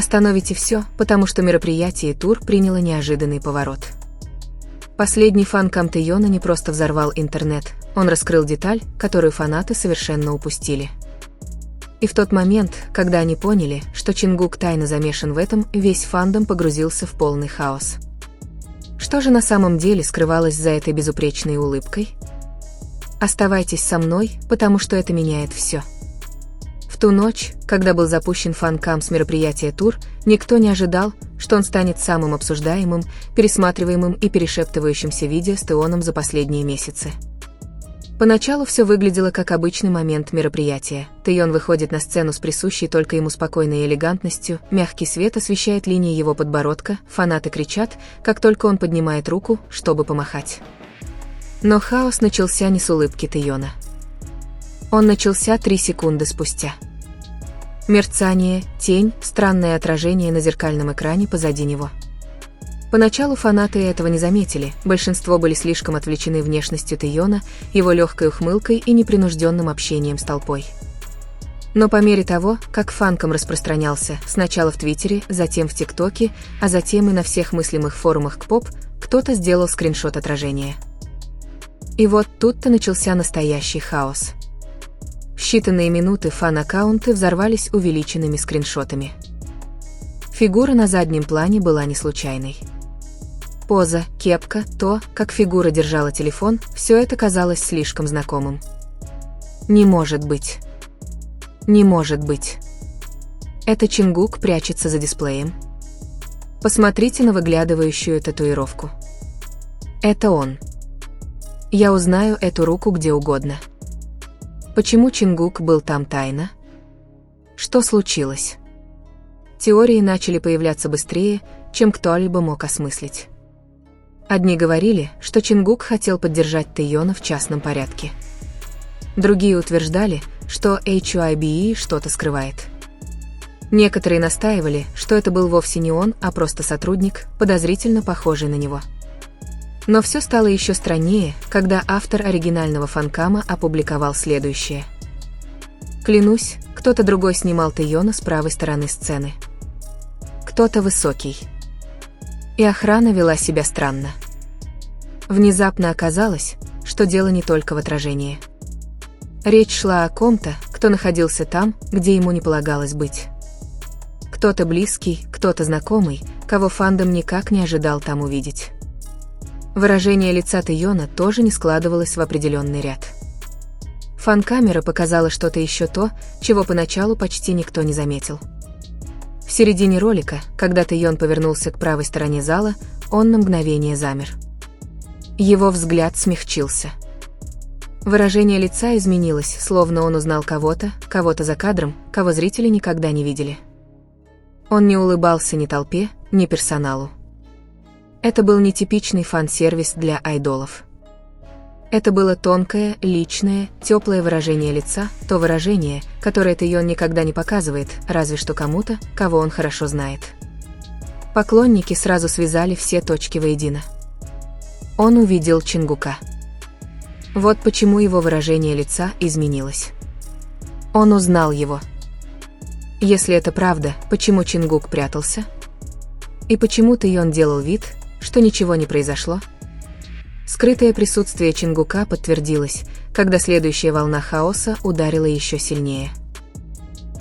Остановите все, потому что мероприятие и тур приняло неожиданный поворот. Последний фан-кам Тэйона не просто взорвал интернет, он раскрыл деталь, которую фанаты совершенно упустили. И в тот момент, когда они поняли, что Чингук тайно замешан в этом, весь фандом погрузился в полный хаос. Что же на самом деле скрывалось за этой безупречной улыбкой? Оставайтесь со мной, потому что это меняет все. В ту ночь, когда был запущен фан-кам с мероприятия тур, никто не ожидал, что он станет самым обсуждаемым, пересматриваемым и перешептывающимся видео с Тэйоном за последние месяцы. Поначалу все выглядело как обычный момент мероприятия. Тэйон выходит на сцену с присущей только ему спокойной элегантностью, мягкий свет освещает линии его подбородка, фанаты кричат, как только он поднимает руку, чтобы помахать. Но хаос начался не с улыбки Тэйона. Он начался 3 секунды спустя. Мерцание, тень, странное отражение на зеркальном экране позади него. Поначалу фанаты этого не заметили, большинство были слишком отвлечены внешностью Тэйона, его легкой ухмылкой и непринужденным общением с толпой. Но по мере того, как фанкам распространялся, сначала в Твиттере, затем в ТикТоке, а затем и на всех мыслимых форумах K-pop, кто-то сделал скриншот отражения. И вот тут-то начался настоящий хаос. В считанные минуты фан-аккаунты взорвались увеличенными скриншотами. Фигура на заднем плане была не случайной. Поза, кепка, то, как фигура держала телефон, все это казалось слишком знакомым. Не может быть. Не может быть. Это Чингук прячется за дисплеем. Посмотрите на выглядывающую татуировку. Это он. Я узнаю эту руку где угодно. Почему Чингук был там тайно? Что случилось? Теории начали появляться быстрее, чем кто-либо мог осмыслить. Одни говорили, что Чингук хотел поддержать Тэйона в частном порядке. Другие утверждали, что HYBE что-то скрывает. Некоторые настаивали, что это был вовсе не он, а просто сотрудник, подозрительно похожий на него. Но все стало еще страннее, когда автор оригинального фанкама опубликовал следующее. Клянусь, кто-то другой снимал Тэйона с правой стороны сцены. Кто-то высокий. И охрана вела себя странно. Внезапно оказалось, что дело не только в отражении. Речь шла о ком-то, кто находился там, где ему не полагалось быть. Кто-то близкий, кто-то знакомый, кого фандом никак не ожидал там увидеть. Выражение лица Тэйона тоже не складывалось в определенный ряд. Фан-камера показала что-то еще то, чего поначалу почти никто не заметил. В середине ролика, когда Тэйон повернулся к правой стороне зала, он на мгновение замер. Его взгляд смягчился. Выражение лица изменилось, словно он узнал кого-то за кадром, кого зрители никогда не видели. Он не улыбался ни толпе, ни персоналу. Это был нетипичный фан-сервис для айдолов. Это было тонкое, личное, теплое выражение лица, то выражение, которое Тэйон никогда не показывает, разве что кому-то, кого он хорошо знает. Поклонники сразу связали все точки воедино. Он увидел Чингука. Вот почему его выражение лица изменилось. Он узнал его. Если это правда, почему Чингук прятался? И почему Тэйон делал вид, что ничего не произошло? Скрытое присутствие Чингука подтвердилось, когда следующая волна хаоса ударила еще сильнее.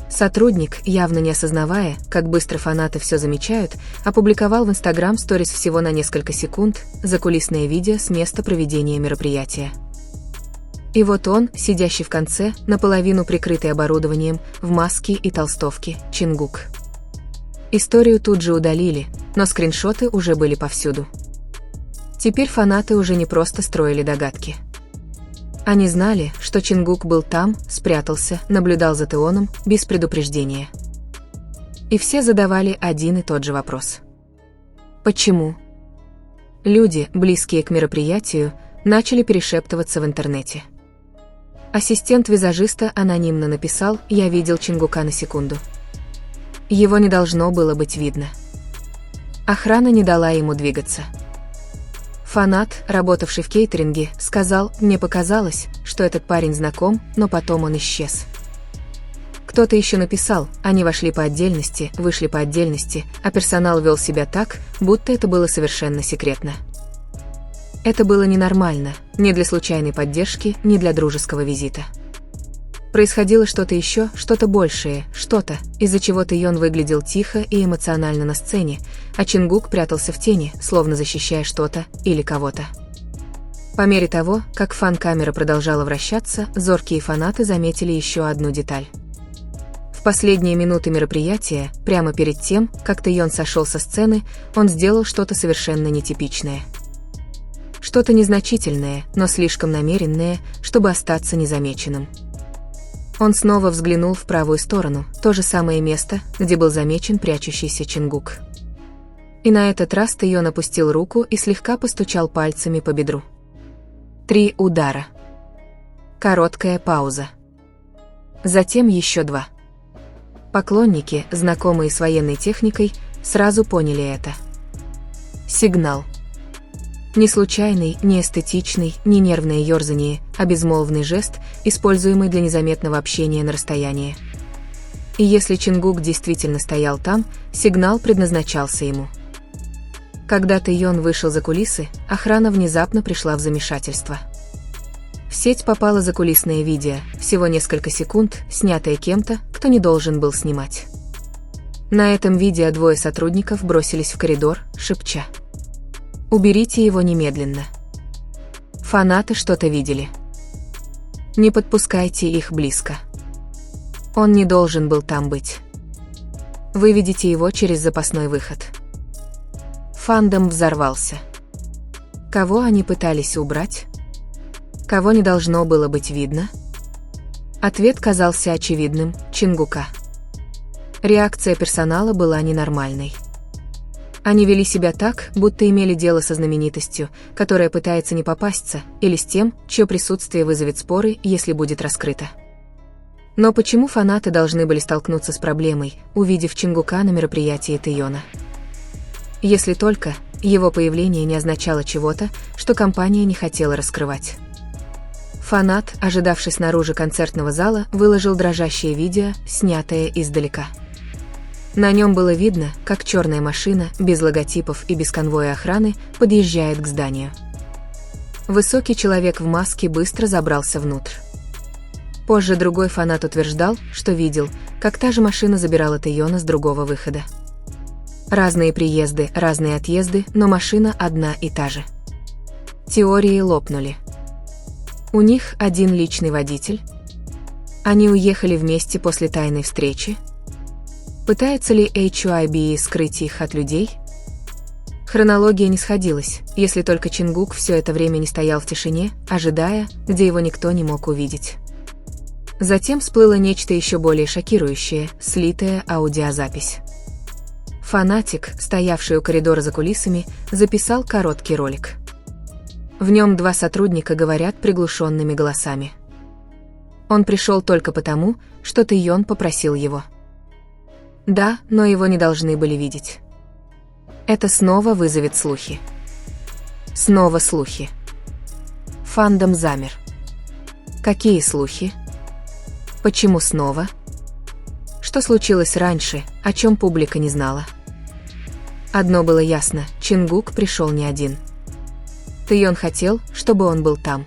Сотрудник, явно не осознавая, как быстро фанаты все замечают, опубликовал в Instagram сторис всего на несколько секунд закулисное видео с места проведения мероприятия. И вот он, сидящий в конце, наполовину прикрытый оборудованием, в маске и толстовке, Чингук. Историю тут же удалили, но скриншоты уже были повсюду. Теперь фанаты уже не просто строили догадки. Они знали, что Чингук был там, спрятался, наблюдал за Тэйоном, без предупреждения. И все задавали один и тот же вопрос. Почему? Люди, близкие к мероприятию, начали перешептываться в интернете. Ассистент визажиста анонимно написал: «Я видел Чингука на секунду». Его не должно было быть видно. Охрана не дала ему двигаться. Фанат, работавший в кейтеринге, сказал: «Мне показалось, что этот парень знаком, но потом он исчез». Кто-то еще написал, они вошли по отдельности, вышли по отдельности, а персонал вел себя так, будто это было совершенно секретно. Это было ненормально, ни для случайной поддержки, ни для дружеского визита. Происходило что-то еще, что-то большее, что-то, из-за чего Тэйон выглядел тихо и эмоционально на сцене, а Чингук прятался в тени, словно защищая что-то или кого-то. По мере того, как фан-камера продолжала вращаться, зоркие фанаты заметили еще одну деталь. В последние минуты мероприятия, прямо перед тем, как Тэйон сошел со сцены, он сделал что-то совершенно нетипичное. Что-то незначительное, но слишком намеренное, чтобы остаться незамеченным. Он снова взглянул в правую сторону, то же самое место, где был замечен прячущийся Чингук. И на этот раз Тэйон опустил руку и слегка постучал пальцами по бедру. 3 удара. Короткая пауза. Затем еще 2. Поклонники, знакомые с военной техникой, сразу поняли это. Сигнал. Не случайный, не эстетичный, не нервное ёрзание, а безмолвный жест, используемый для незаметного общения на расстоянии. И если Чингук действительно стоял там, сигнал предназначался ему. Когда Тэйон вышел за кулисы, охрана внезапно пришла в замешательство. В сеть попало закулисное видео, всего несколько секунд, снятое кем-то, кто не должен был снимать. На этом видео 2 сотрудников бросились в коридор, шепча: «Уберите его немедленно». Фанаты что-то видели. Не подпускайте их близко. Он не должен был там быть. Выведите его через запасной выход. Фандом взорвался. Кого они пытались убрать? Кого не должно было быть видно? Ответ казался очевидным – Чингука. Реакция персонала была ненормальной. Они вели себя так, будто имели дело со знаменитостью, которая пытается не попасться, или с тем, чье присутствие вызовет споры, если будет раскрыто. Но почему фанаты должны были столкнуться с проблемой, увидев Чингука на мероприятии Тэйона? Если только его появление не означало чего-то, что компания не хотела раскрывать. Фанат, ожидавший снаружи концертного зала, выложил дрожащее видео, снятое издалека. На нем было видно, как черная машина, без логотипов и без конвоя охраны, подъезжает к зданию. Высокий человек в маске быстро забрался внутрь. Позже другой фанат утверждал, что видел, как та же машина забирала Тэйона с другого выхода. Разные приезды, разные отъезды, но машина одна и та же. Теории лопнули. У них один личный водитель? Они уехали вместе после тайной встречи? Пытается ли HYB скрыть их от людей? Хронология не сходилась, если только Чингук все это время не стоял в тишине, ожидая, где его никто не мог увидеть. Затем всплыло нечто еще более шокирующее, слитая аудиозапись. Фанатик, стоявший у коридора за кулисами, записал короткий ролик. В нем 2 сотрудника говорят приглушенными голосами. Он пришел только потому, что Тэйон попросил его. Да, но его не должны были видеть. Это снова вызовет слухи. Снова слухи. Фандом замер. Какие слухи? Почему снова? Что случилось раньше, о чем публика не знала? Одно было ясно, Чингук пришел не один. Тэйон хотел, чтобы он был там.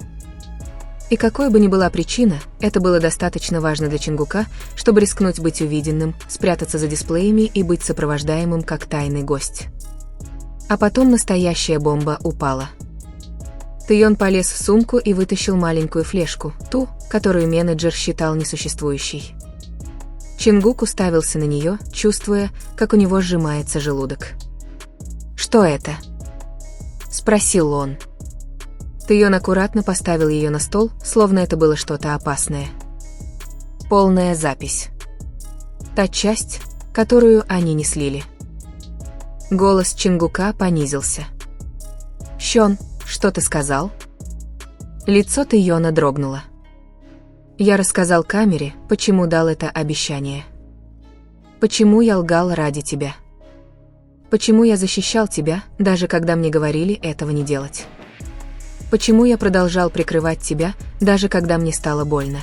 И какой бы ни была причина, это было достаточно важно для Чингука, чтобы рискнуть быть увиденным, спрятаться за дисплеями и быть сопровождаемым как тайный гость. А потом настоящая бомба упала. Тэйон полез в сумку и вытащил маленькую флешку, ту, которую менеджер считал несуществующей. Чингук уставился на нее, чувствуя, как у него сжимается желудок. «Что это?» – спросил он. Тэйон аккуратно поставил ее на стол, словно это было что-то опасное. Полная запись. Та часть, которую они не слили. Голос Чингука понизился. «Щон, что ты сказал?» Лицо Тэйона дрогнуло. «Я рассказал камере, почему дал это обещание. Почему я лгал ради тебя. Почему я защищал тебя, даже когда мне говорили этого не делать. Почему я продолжал прикрывать тебя, даже когда мне стало больно.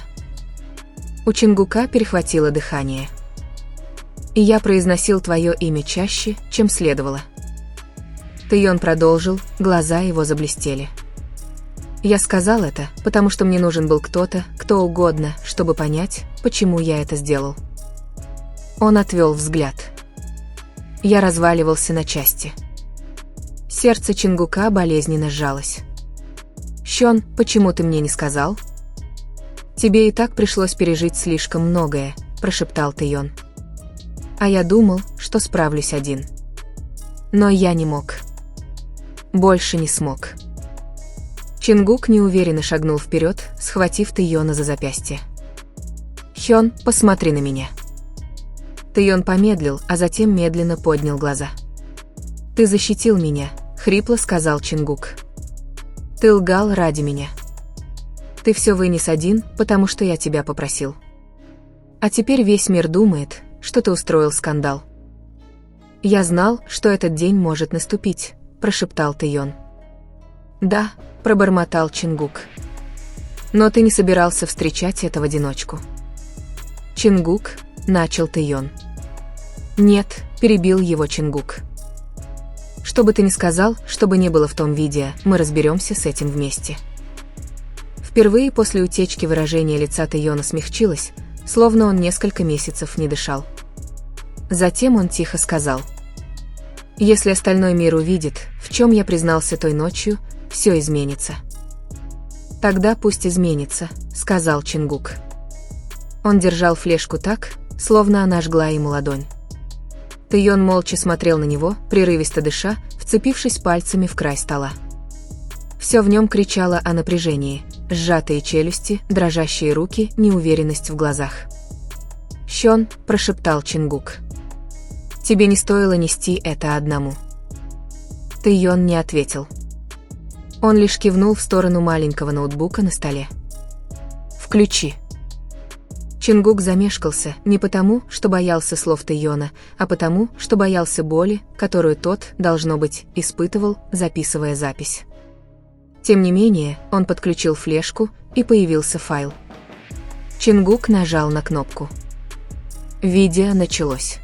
У Чингука перехватило дыхание. И я произносил твое имя чаще, чем следовало. Тэйон продолжил, глаза его заблестели. Я сказал это, потому что мне нужен был кто-то, кто угодно, чтобы понять, почему я это сделал. Он отвел взгляд. Я разваливался на части. Сердце Чингука болезненно сжалось. «Щон, почему ты мне не сказал?» «Тебе и так пришлось пережить слишком многое», – прошептал Тэйон. «А я думал, что справлюсь один. Но я не мог. Больше не смог». Чингук неуверенно шагнул вперед, схватив Тэйона за запястье. «Хён, посмотри на меня». Тэйон помедлил, а затем медленно поднял глаза. «Ты защитил меня», — хрипло сказал Чингук. «Ты лгал ради меня. Ты все вынес один, потому что я тебя попросил. А теперь весь мир думает, что ты устроил скандал». «Я знал, что этот день может наступить», — прошептал Тэйон. «Да», — пробормотал Чингук. «Но ты не собирался встречать это в одиночку». «Чингук», — начал Тэйон. «Нет», — перебил его Чингук. «Что бы ты ни сказал, что бы ни было в том видео, мы разберемся с этим вместе». Впервые после утечки выражение лица Тэйона смягчилось, словно он несколько месяцев не дышал. Затем он тихо сказал: «Если остальной мир увидит, в чем я признался той ночью, все изменится». «Тогда пусть изменится», — сказал Чингук. Он держал флешку так, словно она жгла ему ладонь. Тэйон молча смотрел на него, прерывисто дыша, вцепившись пальцами в край стола. Все в нем кричало о напряжении: сжатые челюсти, дрожащие руки, неуверенность в глазах. «Щон», — прошептал Чингук. «Тебе не стоило нести это одному». Тэйон не ответил. Он лишь кивнул в сторону маленького ноутбука на столе. «Включи». Чингук замешкался не потому, что боялся слов Тэйона, а потому, что боялся боли, которую тот, должно быть, испытывал, записывая запись. Тем не менее, он подключил флешку, и появился файл. Чингук нажал на кнопку. Видео началось.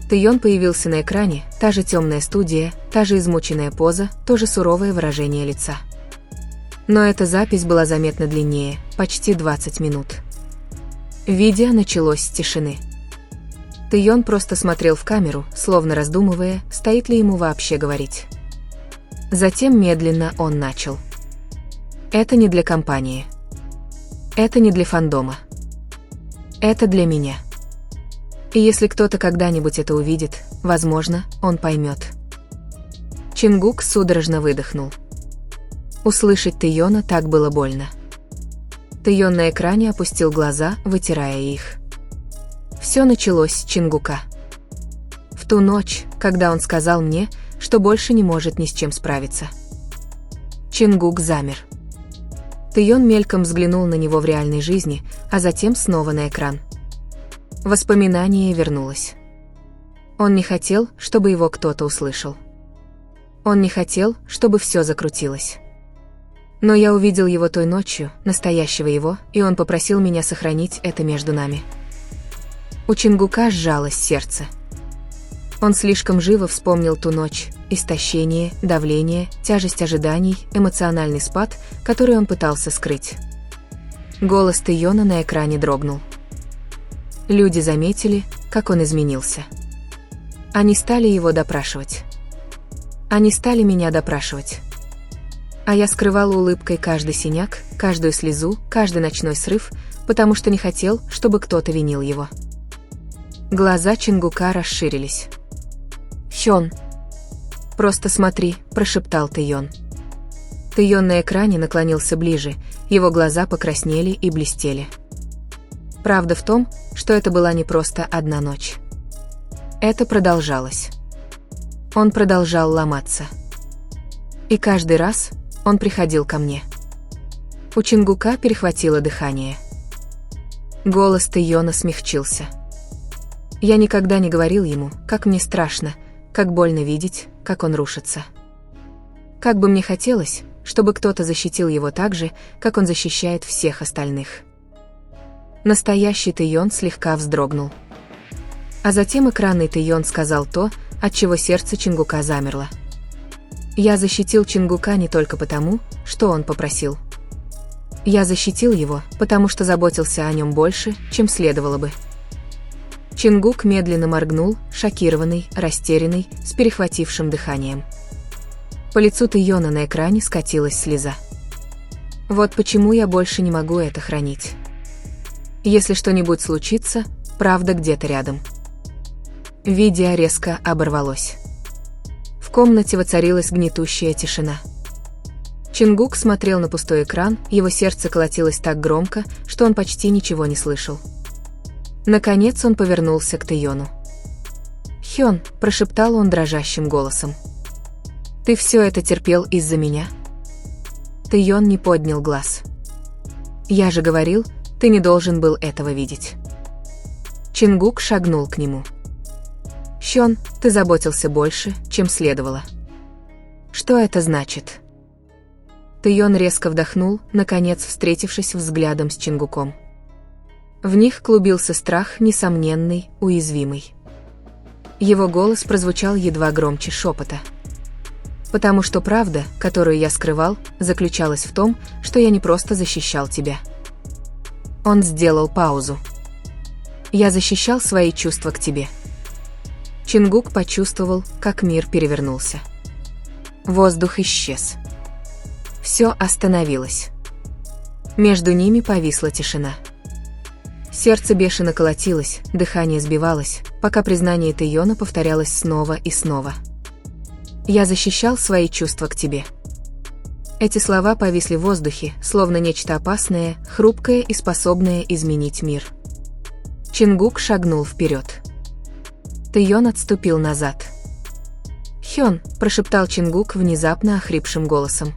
Тэйон появился на экране, та же темная студия, та же измученная поза, то же суровое выражение лица. Но эта запись была заметно длиннее, почти 20 минут. Видео началось с тишины. Тэйон просто смотрел в камеру, словно раздумывая, стоит ли ему вообще говорить. Затем медленно он начал. «Это не для компании. Это не для фандома. Это для меня. И если кто-то когда-нибудь это увидит, возможно, он поймет». Чингук судорожно выдохнул. Услышать Тэйона так было больно. Тэйон на экране опустил глаза, вытирая их. Все началось с Чингука. В ту ночь, когда он сказал мне, что больше не может ни с чем справиться. Чингук замер. Тэйон мельком взглянул на него в реальной жизни, а затем снова на экран. Воспоминание вернулось. Он не хотел, чтобы его кто-то услышал. Он не хотел, чтобы все закрутилось. Но я увидел его той ночью, настоящего его, и он попросил меня сохранить это между нами. У Чингука сжалось сердце. Он слишком живо вспомнил ту ночь, истощение, давление, тяжесть ожиданий, эмоциональный спад, который он пытался скрыть. Голос Тэйона на экране дрогнул. Люди заметили, как он изменился. Они стали его допрашивать. Они стали меня допрашивать. А я скрывал улыбкой каждый синяк, каждую слезу, каждый ночной срыв, потому что не хотел, чтобы кто-то винил его. Глаза Чингука расширились. «Хён, просто смотри», – прошептал Тэйон. Тэйон на экране наклонился ближе, его глаза покраснели и блестели. Правда в том, что это была не просто одна ночь. Это продолжалось. Он продолжал ломаться. И каждый раз он приходил ко мне. У Чингука перехватило дыхание. Голос Тэйона смягчился. Я никогда не говорил ему, как мне страшно, как больно видеть, как он рушится. Как бы мне хотелось, чтобы кто-то защитил его так же, как он защищает всех остальных. Настоящий Тэйон слегка вздрогнул. А затем экранный Тэйон сказал то, от чего сердце Чингука замерло. Я защитил Чингука не только потому, что он попросил. Я защитил его, потому что заботился о нем больше, чем следовало бы. Чингук медленно моргнул, шокированный, растерянный, с перехватившим дыханием. По лицу Тэйона на экране скатилась слеза. Вот почему я больше не могу это хранить. Если что-нибудь случится, правда где-то рядом. Видео резко оборвалось. В комнате воцарилась гнетущая тишина. Чингук смотрел на пустой экран, его сердце колотилось так громко, что он почти ничего не слышал. Наконец он повернулся к Тэйону. «Хён», – прошептал он дрожащим голосом. «Ты все это терпел из-за меня?» Тэйон не поднял глаз. «Я же говорил, ты не должен был этого видеть». Чингук шагнул к нему. «Хён, ты заботился больше, чем следовало». «Что это значит?» Тэйон резко вдохнул, наконец встретившись взглядом с Чингуком. В них клубился страх, несомненный, уязвимый. Его голос прозвучал едва громче шепота. «Потому что правда, которую я скрывал, заключалась в том, что я не просто защищал тебя». Он сделал паузу. «Я защищал свои чувства к тебе». Чингук почувствовал, как мир перевернулся. Воздух исчез. Все остановилось. Между ними повисла тишина. Сердце бешено колотилось, дыхание сбивалось, пока признание Тэйона повторялось снова и снова. «Я защищал свои чувства к тебе». Эти слова повисли в воздухе, словно нечто опасное, хрупкое и способное изменить мир. Чингук шагнул вперед. Тэйон отступил назад. «Хён», – прошептал Чингук внезапно охрипшим голосом.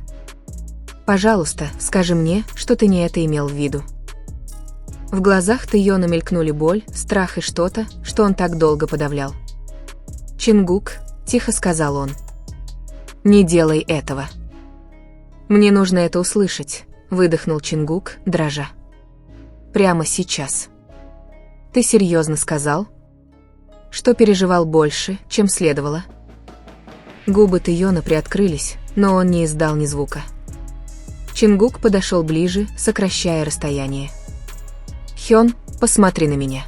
«Пожалуйста, скажи мне, что ты не это имел в виду». В глазах Тэйона мелькнули боль, страх и что-то, что он так долго подавлял. «Чингук», – тихо сказал он. «Не делай этого». «Мне нужно это услышать», – выдохнул Чингук, дрожа. «Прямо сейчас». «Ты серьезно сказал?» Что переживал больше, чем следовало? Губы Тэйона приоткрылись, но он не издал ни звука. Чингук подошел ближе, сокращая расстояние. «Хён, посмотри на меня».